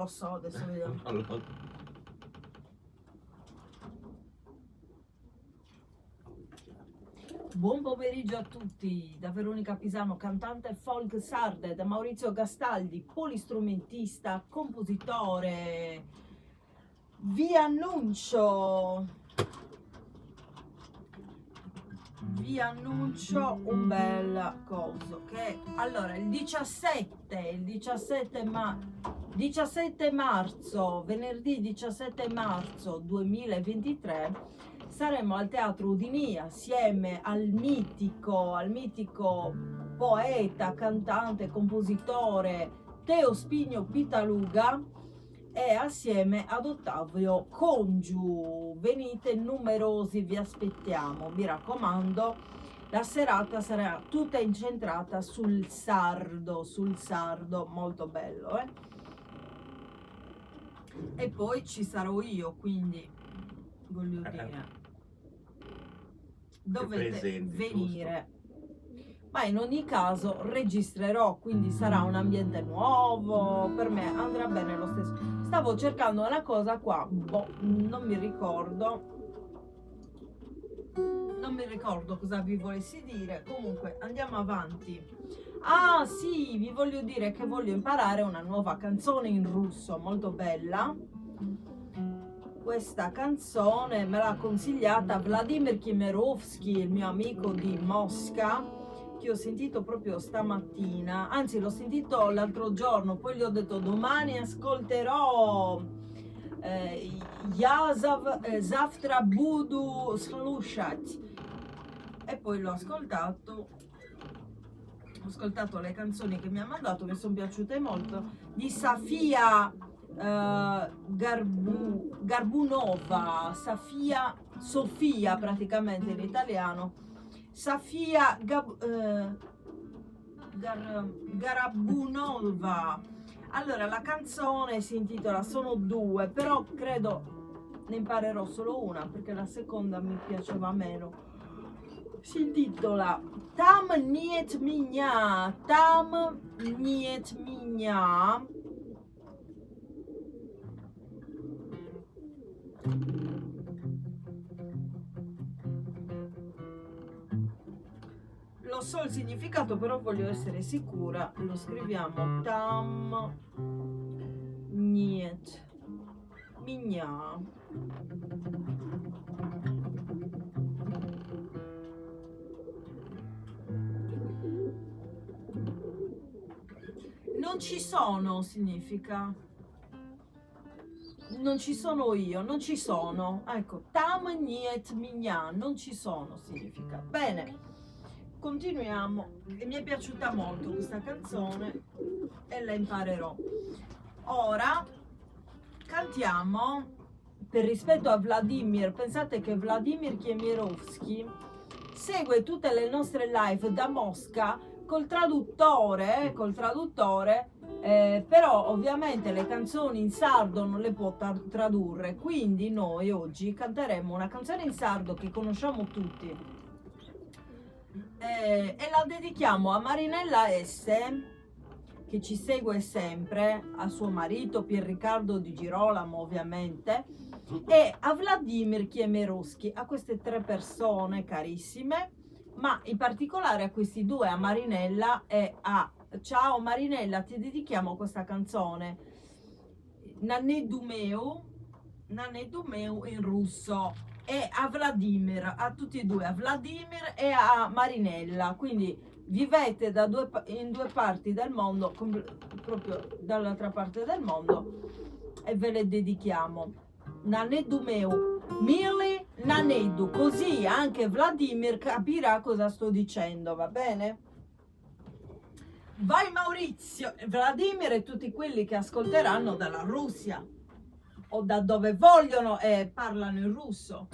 lo so, adesso vediamo. Buon pomeriggio a tutti, da Veronica Pisano, cantante folk sarda, da Maurizio Gastaldi, polistrumentista, compositore. Vi annuncio un bel coso che allora il 17 marzo, venerdì 17 marzo 2023 saremo al Teatro Udinì assieme al mitico poeta, cantante, compositore Teo Spigno Pitaluga e assieme ad Ottavio Congiu. Venite numerosi, vi aspettiamo, mi raccomando. La serata sarà tutta incentrata sul sardo, molto bello, E poi ci sarò io, quindi voglio dire, dovete presenti, venire. Ma in ogni caso registrerò, quindi sarà un ambiente nuovo, per me andrà bene lo stesso. Stavo cercando una cosa qua, non mi ricordo cosa vi volessi dire, comunque andiamo avanti. Ah sì, vi voglio dire che voglio imparare una nuova canzone in russo, molto bella. Questa canzone me l'ha consigliata Vladimir Kemerovsky, il mio amico di Mosca, che ho sentito proprio stamattina, anzi l'ho sentito l'altro giorno, poi gli ho detto domani ascolterò Zavtra budu slušat, e poi l'ho ascoltato, ho ascoltato le canzoni che mi ha mandato, mi sono piaciute molto, di Sofia Garbunova, Sofia praticamente in italiano, Sofia Garabunova. Allora la canzone si intitola Sono due, però credo ne imparerò solo una perché la seconda mi piaceva meno. Si intitola Tam Niet Minya, Tam Niet Minya. Lo so il significato, però voglio essere sicura. Lo scriviamo Tam Niet Minya. Non ci sono significa non ci sono io, non ci sono. Ecco, Tam Niet Minya, non ci sono significa. Bene. Continuiamo, e mi è piaciuta molto questa canzone e la imparerò. Ora cantiamo, per rispetto a Vladimir, pensate che Vladimir Kemerovsky segue tutte le nostre live da Mosca col traduttore, però ovviamente le canzoni in sardo non le può tradurre, quindi noi oggi canteremo una canzone in sardo che conosciamo tutti. E la dedichiamo a Marinella S, che ci segue sempre, a suo marito Pier Riccardo di Girolamo ovviamente, e a Vladimir Kemerovsky, a queste tre persone carissime, ma in particolare a questi due, a Marinella e a Ciao Marinella, ti dedichiamo questa canzone, Nane Dumeu in russo, e a Vladimir, a tutti e due, a Vladimir e a Marinella, quindi vivete in due parti del mondo, proprio dall'altra parte del mondo, e ve le dedichiamo. Nanedu meu, Mili Nanedu, così anche Vladimir capirà cosa sto dicendo, va bene? Vai Maurizio, Vladimir e tutti quelli che ascolteranno dalla Russia o da dove vogliono e parlano in russo.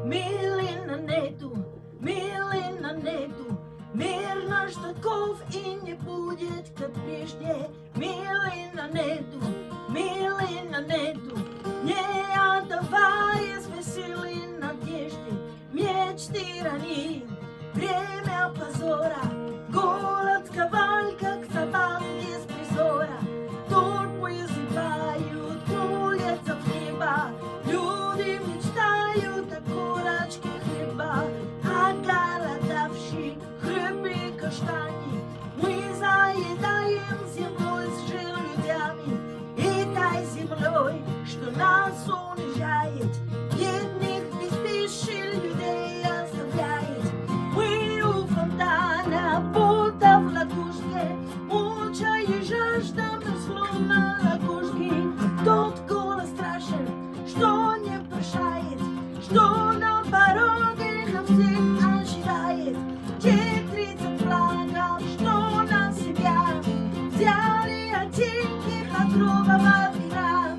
Milina нету, мир наш таков и не будет, как прежде. Milina нету, тирани, время позора, голод ковалька, к собак без призора, толпы зевают, молятся в небо, люди мечтают о корочке хлеба, а голодавшие хлебы каштани мы заедаем землей с желудями, этой землей, что нас унижает, бедных без пищи людей оставляет. Мы у фонтана, будто в ладошке, молча и жажда мы словно лягушки. Тот голос страшен, что не прощает, что на пороге на всех ожидает. 30 флагов, что на себя взяли от деньги подробного вина.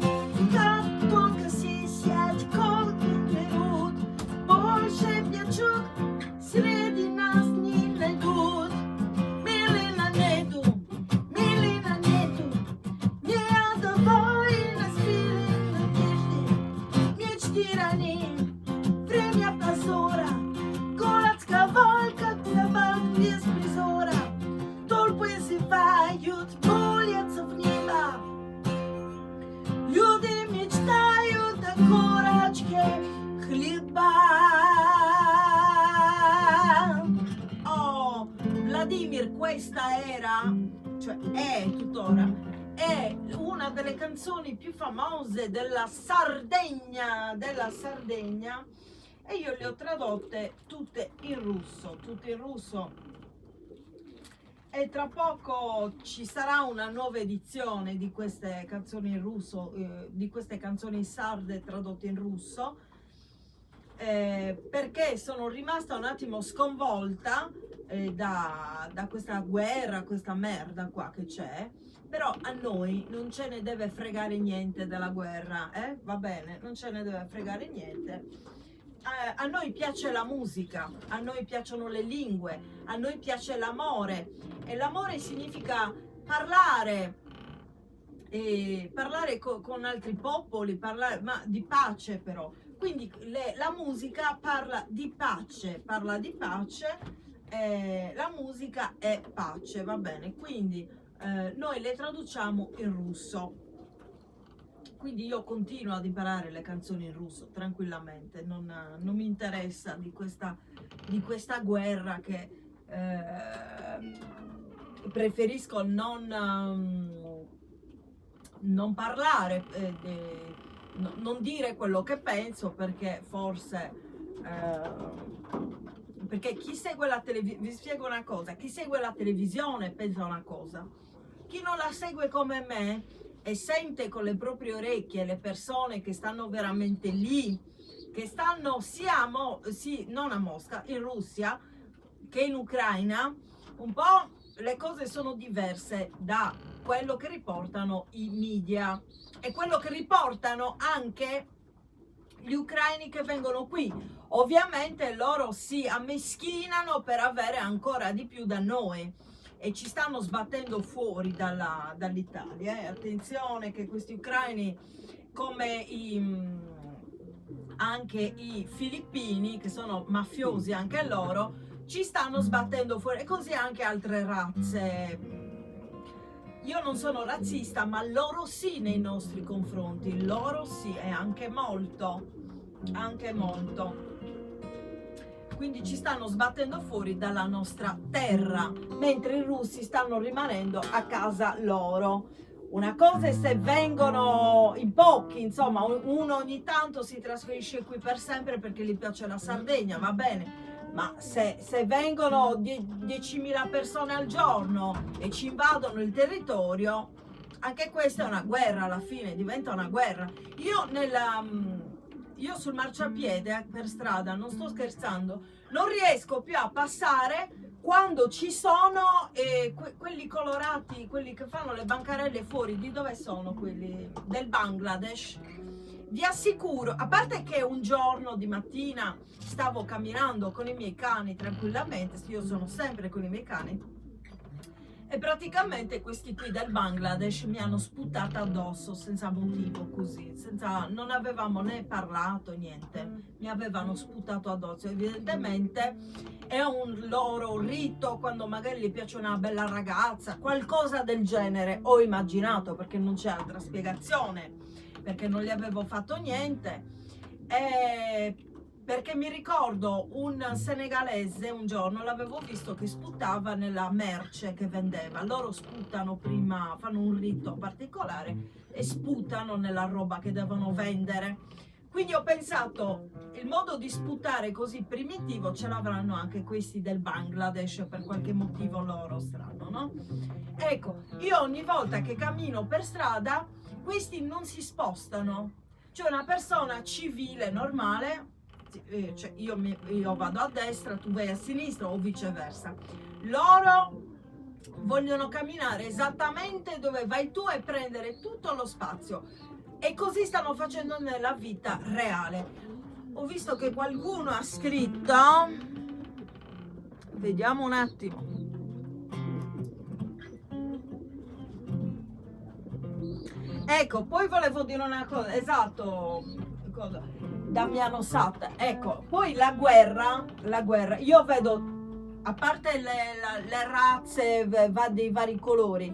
Как только сесть, колки берут, больше пьячок среди нас не найдут. Милина нету, не довольна спили надежды, мечты ранее, время позора, голод сковал, как собак без призора, толпы зевают, молятся в небо, люди mечtают о корочке хлеба. Oh, Vladimir, questa era, cioè è tuttora, è una delle canzoni più famose della Sardegna, e io le ho tradotte tutte in russo, e tra poco ci sarà una nuova edizione di queste canzoni in russo, di queste canzoni sarde tradotte in russo, perché sono rimasta un attimo sconvolta da questa guerra, questa merda qua che c'è. Però a noi non ce ne deve fregare niente della guerra, va bene, non ce ne deve fregare niente. A noi piace la musica, a noi piacciono le lingue, a noi piace l'amore, e l'amore significa parlare con altri popoli, ma di pace però. Quindi la musica parla di pace, la musica è pace, va bene? Quindi noi le traduciamo in russo. Quindi io continuo ad imparare le canzoni in russo tranquillamente, non mi interessa di questa guerra che preferisco non parlare, non dire quello che penso, perché forse perché chi segue la televisione, vi spiego una cosa, chi segue la televisione pensa una cosa, chi non la segue come me e sente con le proprie orecchie le persone che stanno veramente lì, che stanno non a Mosca, in Russia, che in Ucraina, un po' le cose sono diverse da quello che riportano i media e quello che riportano anche gli ucraini che vengono qui. Ovviamente loro si ammeschinano per avere ancora di più da noi e ci stanno sbattendo fuori dall'Italia. Attenzione che questi ucraini, come anche i filippini, che sono mafiosi anche loro, ci stanno sbattendo fuori, e così anche altre razze. Io non sono razzista, ma loro sì nei nostri confronti, loro sì, e anche molto. Quindi ci stanno sbattendo fuori dalla nostra terra, mentre i russi stanno rimanendo a casa loro. Una cosa è se vengono in pochi, insomma, uno ogni tanto si trasferisce qui per sempre perché gli piace la Sardegna, va bene, ma se vengono 10.000 persone al giorno e ci invadono il territorio, anche questa è una guerra, alla fine diventa una guerra. Io sul marciapiede per strada, non sto scherzando, non riesco più a passare quando ci sono quelli colorati, quelli che fanno le bancarelle fuori. Di dove sono quelli? Del Bangladesh. Vi assicuro, a parte che un giorno di mattina stavo camminando con i miei cani tranquillamente, io sono sempre con i miei cani, E praticamente questi qui del Bangladesh mi hanno sputato addosso senza motivo, così, non avevamo né parlato, niente, mi avevano sputato addosso. Evidentemente è un loro rito, quando magari gli piace una bella ragazza, qualcosa del genere, ho immaginato, perché non c'è altra spiegazione, perché non gli avevo fatto niente. Perché mi ricordo un senegalese, un giorno l'avevo visto che sputava nella merce che vendeva. Loro sputano prima, fanno un rito particolare e sputano nella roba che devono vendere. Quindi ho pensato, il modo di sputare così primitivo ce l'avranno anche questi del Bangladesh, per qualche motivo loro strano, no? Ecco, io ogni volta che cammino per strada, questi non si spostano. Cioè una persona civile, normale, cioè io vado a destra, tu vai a sinistra o viceversa. Loro vogliono camminare esattamente dove vai tu e prendere tutto lo spazio, e così stanno facendo nella vita reale. Ho visto che qualcuno ha scritto, vediamo un attimo, ecco, poi volevo dire una cosa, esatto, Damiano Satta, ecco, poi la guerra, io vedo, a parte le razze dei vari colori,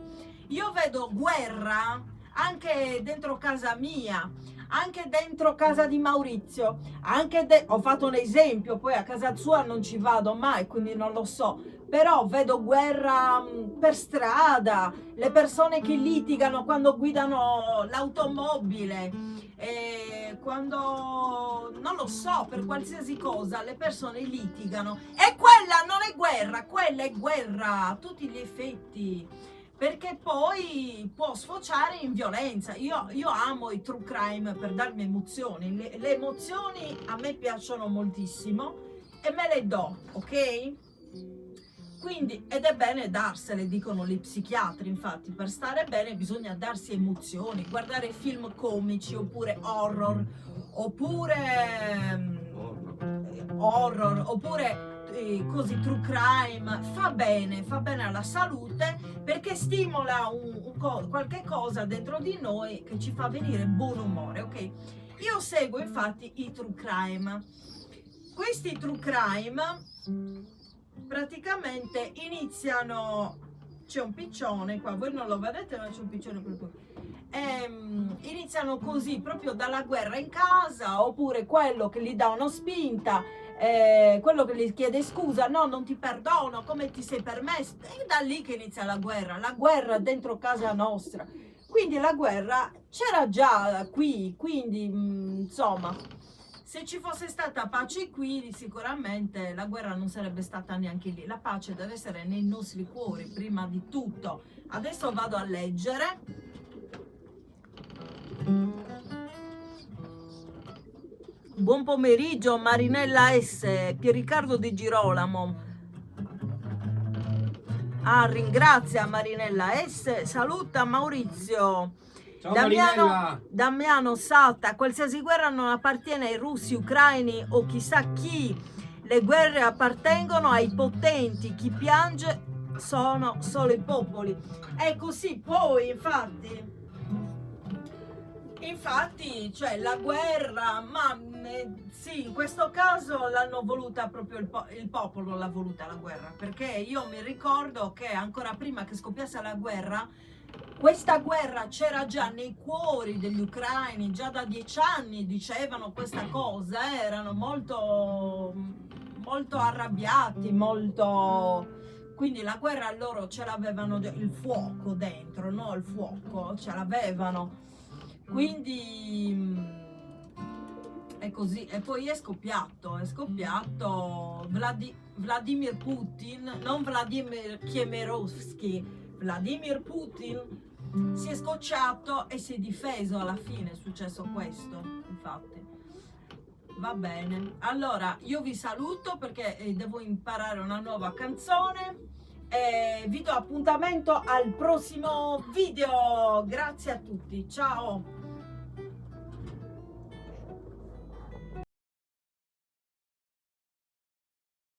io vedo guerra anche dentro casa mia, anche dentro casa di Maurizio, ho fatto un esempio, poi a casa sua non ci vado mai, quindi non lo so, però vedo guerra per strada, le persone che litigano quando guidano l'automobile, quando, non lo so, per qualsiasi cosa le persone litigano, e quella non è guerra, quella è guerra a tutti gli effetti, perché poi può sfociare in violenza. Io amo i true crime per darmi emozioni, le emozioni a me piacciono moltissimo e me le do, ok? Quindi, ed è bene darsele, dicono gli psichiatri, infatti, per stare bene bisogna darsi emozioni, guardare film comici oppure horror, oppure così true crime, fa bene alla salute, perché stimola qualche cosa dentro di noi che ci fa venire buon umore, ok? Io seguo infatti i true crime. Questi true crime praticamente iniziano, c'è un piccione qua, voi non lo vedete ma c'è un piccione proprio, iniziano così proprio dalla guerra in casa, oppure quello che gli dà una spinta, quello che gli chiede scusa, no, non ti perdono, come ti sei permesso, è da lì che inizia la guerra dentro casa nostra. Quindi la guerra c'era già qui, quindi insomma, se ci fosse stata pace qui, sicuramente la guerra non sarebbe stata neanche lì. La pace deve essere nei nostri cuori, prima di tutto. Adesso vado a leggere. Buon pomeriggio Marinella S, Pierriccardo di Girolamo. Ringrazia Marinella S, saluta Maurizio. Damiano Satta, qualsiasi guerra non appartiene ai russi, ucraini o chissà chi, le guerre appartengono ai potenti, chi piange sono solo i popoli. È così, poi infatti cioè la guerra, ma sì, in questo caso l'hanno voluta proprio il popolo, l'ha voluta la guerra, perché io mi ricordo che ancora prima che scoppiasse la guerra, questa guerra c'era già nei cuori degli ucraini, già da 10 anni dicevano questa cosa, erano molto arrabbiati, quindi la guerra loro ce l'avevano, il fuoco dentro, no? Il fuoco ce l'avevano, quindi è così. E poi è scoppiato Vladimir Putin, non Vladimir Chmerovský, Vladimir Putin si è scocciato e si è difeso, alla fine è successo questo, infatti. Va bene, allora io vi saluto perché devo imparare una nuova canzone e vi do appuntamento al prossimo video. Grazie a tutti, ciao.